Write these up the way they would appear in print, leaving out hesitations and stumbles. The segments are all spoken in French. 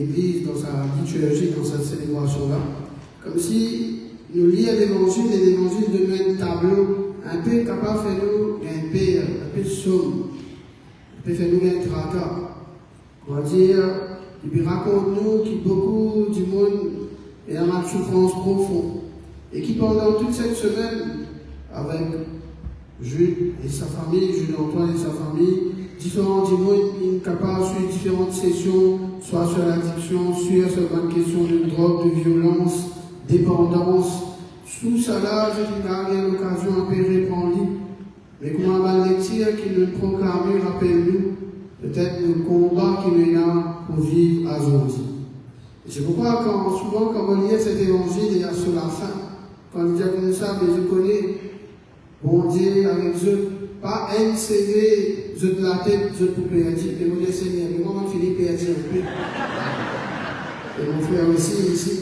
l'Église dans sa liturgie, dans sa célébration-là, comme si nous lions l'évangile et l'évangile de un tableau un peu capable de faire nous un peu de somme, un peu de faire nous un tracas. On va dire, et puis raconte-nous que beaucoup du monde est dans une souffrance profonde et qui pendant toute cette semaine, avec Jules et sa famille, Jules-Antoine et sa famille, différents du monde, ils sont capables de suivre différentes sessions, soit sur l'addiction, sur certaines questions de drogue, de violence, dépendance. Tout ça là, j'ai eu l'occasion un peu répandre. Mais comment on va le dire qu'il nous proclame, rappelle-nous, peut-être le combat qu'il nous a pour vivre aujourd'hui. C'est pourquoi souvent quand on lit cet évangile, il y a sur la fin, quand on dit comme ça, mais je connais, bon Dieu avec eux, pas un CV, je de la tête, je pour perdre, mais vous le Seigneur, mais moi je finis perdre un peu. Et mon frère aussi ici.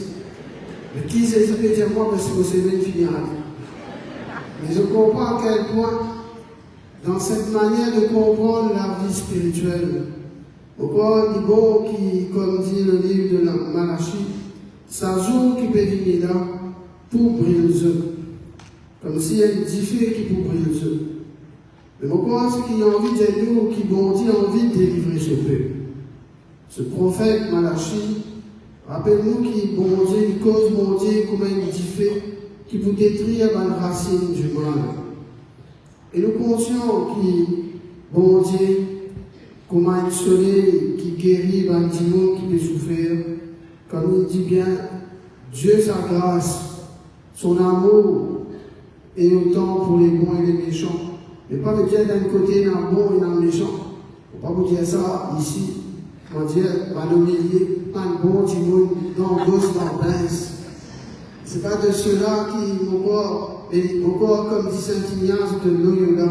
Mais qui c'est qui peut dire moi parce que vous savez finir à vie. Mais je comprends à quel point, dans cette manière de comprendre la vie spirituelle, pourquoi il bon qui, comme dit le livre de la Malachie, ça jour qui peut venir là pour briller les œufs. Comme s'il y a une diffé qui pour briller les œufs. Mais pourquoi c'est qu'il y a envie de nous, qui bon Dieu a envie de délivrer ce peuple. Ce prophète Malachie, rappelle-nous qu'il bon Dieu, il cause bon Dieu comme une diffé qui peut détruire la racine du mal. Et nous conscients que bon Dieu, comme un soleil qui guérit un démon qui peut souffrir, comme il dit bien, Dieu sa grâce, son amour est autant pour les bons et les méchants. Mais pas de dire d'un côté d'un bon et d'un méchant. Il ne faut pas vous dire ça ici. On va dire, va nous millier, un bon démon dans gauche, dans pince. Ce n'est pas de ceux-là qui, encore comme dit Saint Ignace de Loyola,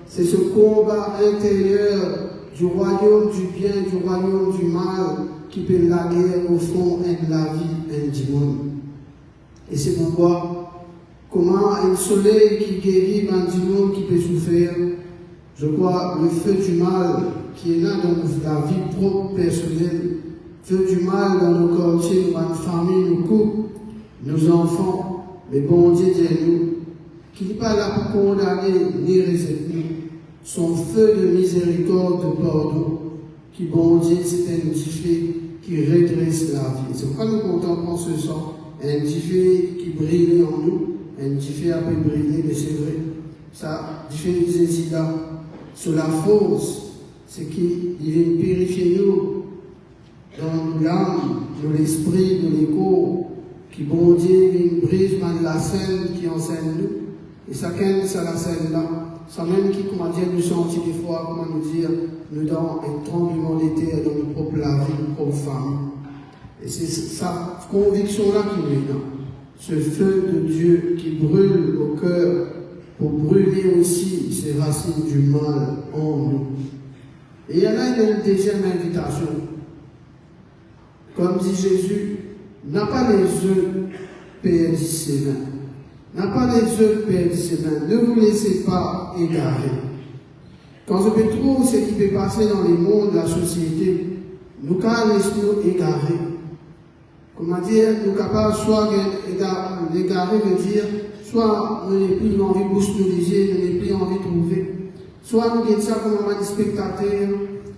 c'est ce combat intérieur du royaume du bien, du royaume du mal, qui peut la guerre au fond de la vie du monde. Et c'est pourquoi, comment un soleil qui guérit un monde qui peut souffrir, je crois, le feu du mal qui est là dans la vie propre personnelle, feu du mal dans nos quartiers, dans nos familles, nos couples, nos enfants, mais bon Dieu dit à nous, qu'il n'est pas là pour condamner ni réserver son feu de miséricorde, de pardon, qui bon Dieu c'est un diffé qui redresse la vie. C'est pourquoi nous contemplons ce sang, un diffé qui brille en nous, un diffé a pu briller, mais c'est vrai, ça, diffé nous hésite là, sur la force, c'est qu'il vient purifier nous, dans l'âme, dans l'esprit, dans les corps, qui bon Dieu vient brise dans la scène qui enseigne nous, et chacun c'est la scène là. Ça même qui, comment dire, nous sentit des fois, comment nous dire, nous dans un tremblement d'été dans nos propres la vie, nos propres familles. Et c'est sa conviction-là qui nous est là. Ce feu de Dieu qui brûle au cœur pour brûler aussi ces racines du mal en nous. Et il y a là une deuxième invitation. Comme dit Jésus, n'a pas les œufs perdus ses mains. N'a pas les œufs perdus ses mains. Ne vous laissez pas égarer. Quand je peux trouver ce qui peut passer dans les mondes de la société, nous laissons égarer. Comment dire, nous capables soit d'égarer veut dire, soit nous n'avons plus envie de bousculiser, nous n'avons plus envie de trouver. Soit nous disons ça comme un spectateur,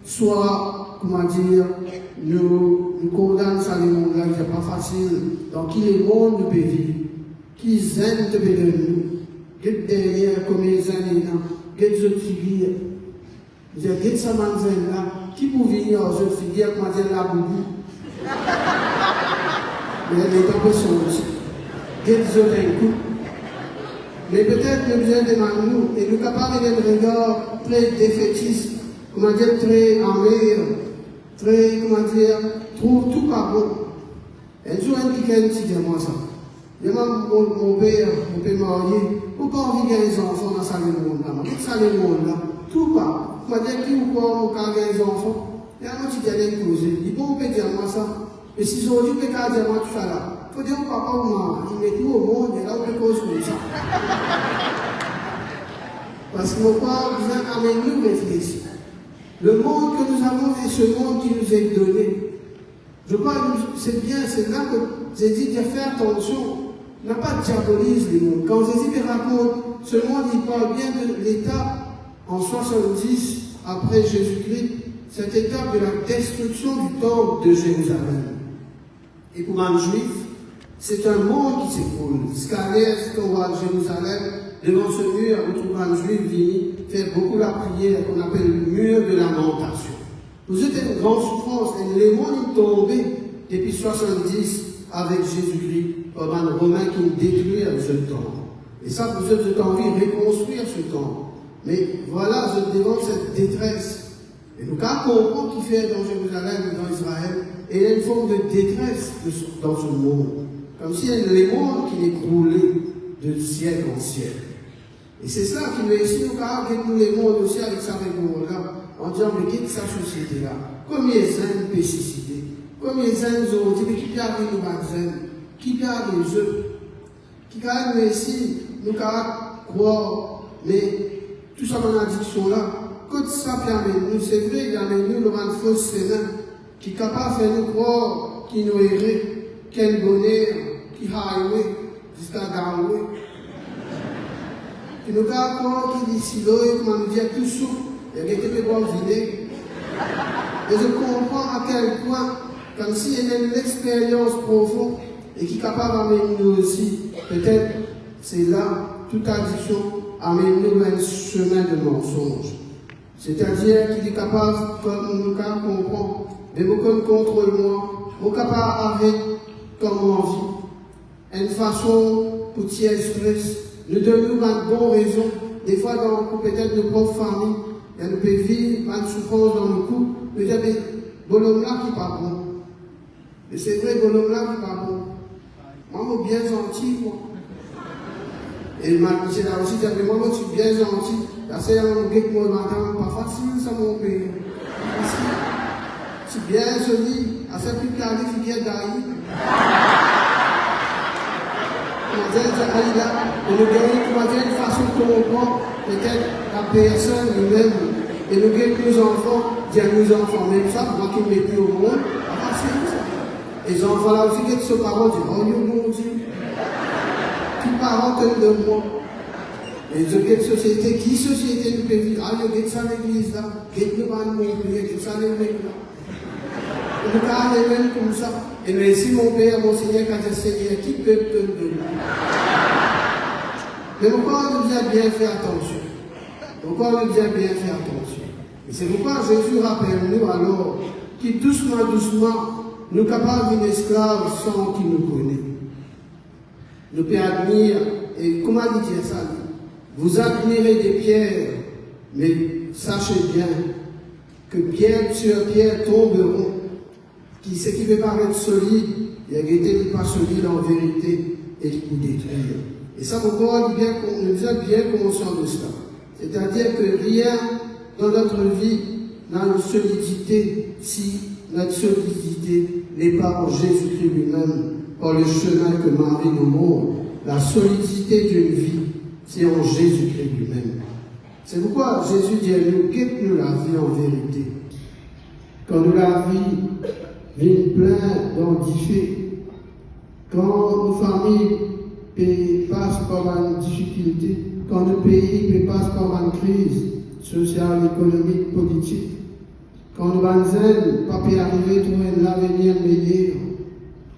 soit, comment dire, nous condamnons ça les mondes là qui n'est pas facile. Donc, qui les mondes nous peut vivre, qui aiment de nous, qui derrière comme les années là, qui les autres figures. Je dis, qui ça manzelle là, qui peut venir aux autres figures, comment dire la boubou. Mais elle est un peu aussi. Qui les autres un coup. Mais peut-être nous besoin de nous, et nous capables d'un regard très défaitiste, comment dire, très amer, très, comment dire, trouve tout pas bon. Un jour, un qui dit moi ça. Il y a mon père marié, pourquoi on vit des enfants dans sa monde là? Qu'est-ce que ça le monde là? Tout pas. Comment dire, qui ou quoi, on a des enfants? Il y a un petit qui a des causes. Il peut dire moi ça. Mais si aujourd'hui, il peut dire moi tout ça là. Il faut dire au papa ou maman, il met tout au monde, et là, on peut cause comme ça. Parce que pourquoi vous avez nous réfléchir. Le monde que nous avons et ce monde qui nous est donné, Je crois que c'est bien, c'est là que Jésus dit faire attention. N'a pas diabolise les mondes. Quand Jésus raconte ce monde, il parle bien de l'étape en 70 après Jésus-Christ, cette étape de la destruction du temple de Jérusalem. Et pour un juif, c'est un monde qui s'écroule. Scalès, qu'on voit à Jérusalem, devant ce mur, on trouve un juif venu faire beaucoup la prière qu'on appelle le mur de lamentation. Vous êtes une grande souffrance, et les mondes sont tombés depuis 70 avec Jésus-Christ, comme un Romain qui détruit ce temple. Et ça, vous avez envie de reconstruire ce temple. Mais voilà, je devant cette détresse. Et nous, quand on comprend qu'il fait dans Jérusalem et dans Israël, et il y a une forme de détresse dans ce monde. Comme si les mondes qui écroulaient de siècle en siècle. Et c'est ça qui nous ici, nous les mondes aussi avec sa réponse-là, en disant, mais qu'est-ce que cette société-là? Combien de pesticide? Combien de autres? Mais qui arrive nous vaccins? Qui arrive les œufs? Qui arrive ici, nous croire, mais tout ça dans l'addiction-là, quand ça permet nous, c'est vrai, il y a nous, le rang de fausse sénat, qui est capable de faire nous croire, qui nous errait, quel bonheur, qui highway, jusqu'à Garoué. Qui nous a croire, qui dit si l'eau, comment nous dire tout souple, il y a quelqu'un qui est bon vinaigre. Et je comprends à quel point, comme s'il y a une expérience profonde, et qui est capable d'amener nous aussi, peut-être, c'est là, toute addiction amène nous un chemin de mensonge. C'est-à-dire qu'il est capable, comme nous comprend, de me contrôler moi, on est capable d'arrêter comme on vit. Une façon pour tirer stress, nous donnons une bonne raison. Des fois, dans peut-être nos propres familles, il y a nous peut vivre une souffrance dans le couple, nous disons, mais bonhomme là qui n'est pas bon. Et c'est vrai, bonhomme là qui n'est pas bon. Moi, je suis bien gentil, moi. Et c'est là aussi, moi, je suis bien gentil. Là, c'est un gars qui m'a pas facile, ça, mon père. C'est bien joli, à faire plus carré, c'est bien d'ailleurs. Et nous gagnons une façon de comprendre peut-être la personne lui-même. Et nous gagnons nos enfants, dire nos enfants, même ça, moi qui ne mets plus au monde, c'est ça. Et les enfants là aussi, qui sont parents, disent, oh mon Dieu, qui parents que de moi. Et je quelle société, qui société nous peut vivre? Ah, je ça l'église là, je nous va nous prier, je ça l'église là. Nous parlons même comme ça. Et mais si mon père, mon Seigneur, quand je Seigneur, qui peut te donner? Mais pourquoi on nous dit bien faire attention? Pourquoi on nous dit bien faire attention? Et c'est pourquoi Jésus rappelle nous alors qui doucement, nous sommes capables d'une esclave sans qu'il nous connaisse. Nous pouvons admirer, et comment il dit ça? Vous admirez des pierres, mais sachez bien que pierre sur pierre tomberont. Ce qui peut paraître solide, il a été pas solide en vérité et qui peut détruire. Et ça, pourquoi nous sommes bien conscients de cela. C'est-à-dire que rien dans notre vie n'a une solidité si notre solidité n'est pas en Jésus-Christ lui-même, par le chemin que Marie nous montre. La solidité d'une vie, c'est en Jésus-Christ lui-même. C'est pourquoi Jésus dit à nous, quitte-nous la vie en vérité. Quand nous la vie vient plein d'antifés, quand nos familles passent par une difficulté, quand nos pays passent par une crise sociale, économique, politique, quand nos banzelles pas pu arriver à trouver un avenir meilleur,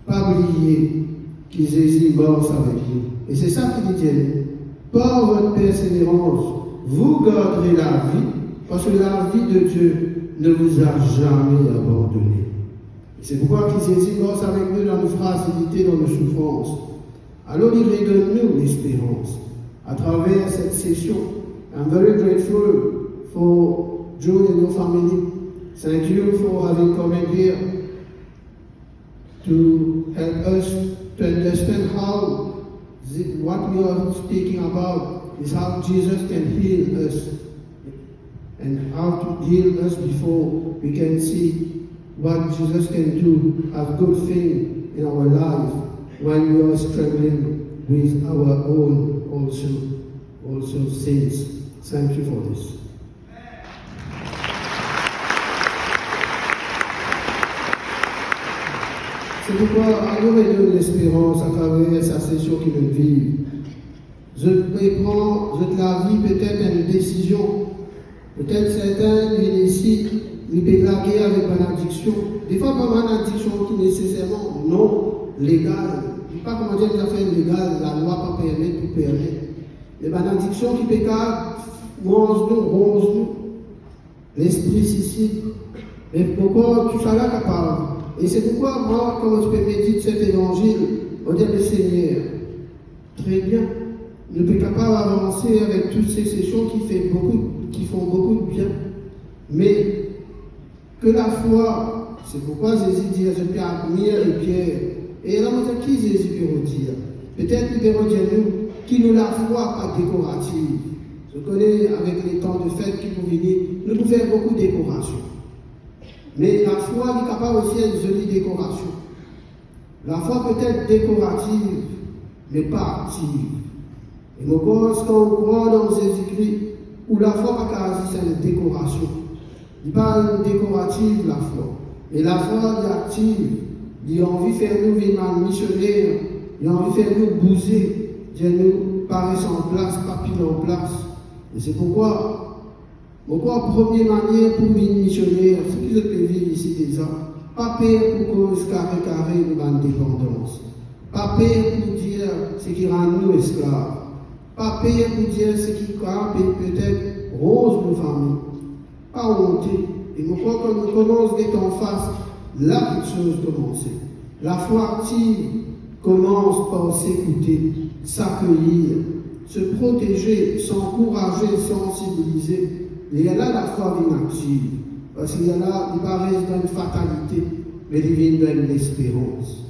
pas oublier qu'ils existent morts avec nous. Et c'est ça qu'il dit, par votre persévérance, vous garderez la vie, parce que la vie de Dieu ne vous a jamais abandonné. C'est pourquoi Jésus passe avec nous dans nos fragilités, dans nos souffrances. Alors il redonne-nous l'espérance. À travers cette session, I'm very grateful for Joe and your family. Thank you for having come in here to help us to understand how what we are speaking about is how Jesus can heal us and how to heal us before we can see what Jesus can do as good thing in our life when we are struggling with our own also sins. Thank you for this. C'est pourquoi on nous redonne l'espérance à travers sa session qui nous vit. Je prends de la vie peut-être une décision. Peut-être certains viennent ici, ils peuvent laguer avec une addiction. Des fois, pas une addiction qui est nécessairement non légale. Je ne sais pas comment dire une affaire légale, la loi pas permettre ou permettre. Mais une addiction qui peut ronge-nous, l'esprit suicide. Mais pourquoi tout ça là capable? Et c'est pourquoi moi, quand je peux méditer cet évangile, on dit le Seigneur, très bien, nous sommes capables d'avancer avec toutes ces sessions qui font beaucoup de bien. Mais que la foi, c'est pourquoi Jésus dit, je peux admirer les pierres. Et là, on dit, qui Jésus peut redire? Peut-être qu'il peut redire nous, qui nous la foi pas décorative. Je connais avec les temps de fête qui vont venir, nous pouvons faire beaucoup de décorations. Mais la foi est capable aussi d'être une jolie décoration. La foi peut être décorative, mais pas active. Et je pense qu'on croit dans Jésus-Christ, où la foi pas caractérisée, c'est une décoration. Il n'est pas une décorative, la foi. Mais la foi est active. Il a envie de faire nous vivre missionnaires. Il a envie de faire nous bouger. Il nous paraître en place, pas pile en place. Et c'est pourquoi, première manière pour vivre missionnaire, ce que je peux vivre ici déjà, pas peur pour cause carré de ma dépendance. Pas peur pour dire ce qui rend nous esclaves. Pas peur pour dire ce qui frappe peut-être rose nos familles. Pas honte. Et je crois que nous commençons d'être en face, là quelque chose commence. La foi active commence par s'écouter, s'accueillir, se protéger, s'encourager, sensibiliser. Et il y a là la foi inactive. Parce qu'il y a là, il paraît dans une fatalité, mais il vient dans une espérance.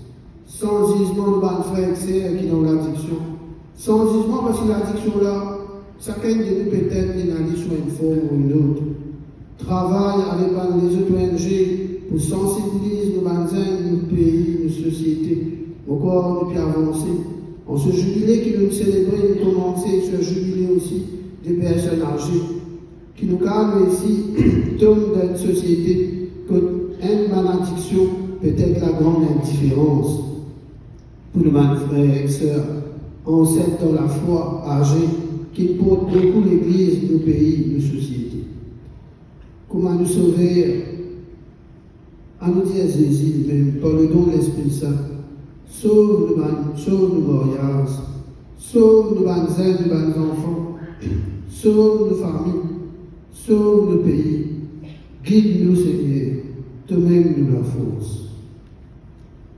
Sans jugement de bonne frère et sœur qui est dans l'addiction. Sans jugement parce que l'addiction là, chacun de nous peut-être est allé sur une forme ou une autre. Travaille avec les autres ONG pour sensibiliser nos voisins, nos pays, nos sociétés. Encore, nous pouvons avancer. En ce jubilé qui nous célébrait, nous commençons ce jubilé aussi des personnes âgées qui nous calment ici, tombent dans une société que une malédiction peut être la grande indifférence pour nos frères et sœurs, ancêtres dans la foi âgés, qui portent beaucoup l'Église, nos pays, nos sociétés. Comment nous sauver? À nous dire Jésus même, par le don de l'Esprit Saint, sauve nos mariages, sauve nos bonnes nos bons enfants, sauve nos familles, sauve nos pays, guide-nous Seigneur, toi-même nous la force.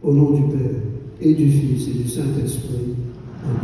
Au nom du Père et du Fils et du Saint-Esprit. Amen.